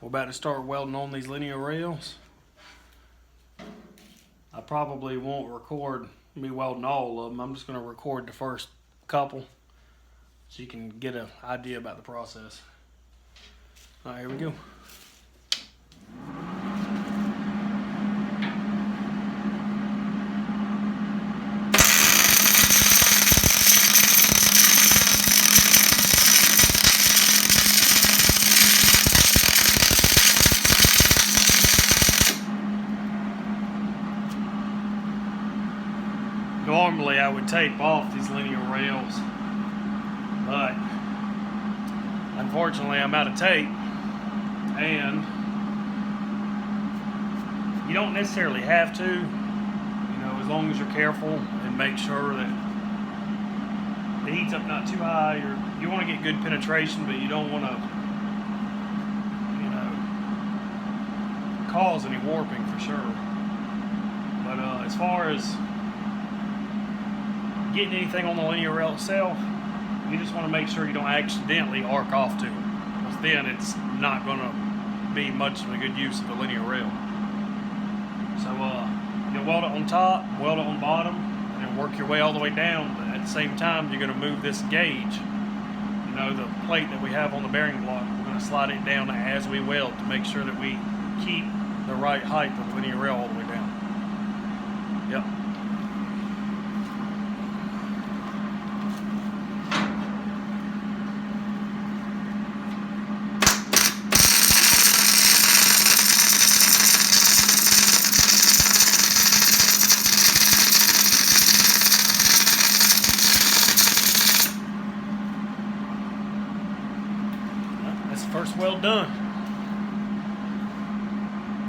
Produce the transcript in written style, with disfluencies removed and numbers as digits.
We're about to start welding on these linear rails. I probably won't record me welding all of them. I'm just going to record the first couple so you can get an idea about the process. All right, here we go. Normally I would tape off these linear rails, but unfortunately I'm out of tape, and you don't necessarily have to, as long as you're careful and make sure that the heat's up not too high. You want to get good penetration, but you don't want to cause any warping for sure. But as far as getting anything on the linear rail itself, you just want to make sure you don't accidentally arc off to it, because then it's not going to be much of a good use of the linear rail. So you'll weld it on top, weld it on bottom, and then work your way all the way down. But at the same time, you're going to move this gauge, the plate that we have on the bearing block. We're going to slide it down as we weld to make sure that we keep the right height of the linear rail all the way down. Yep. That's the first weld done.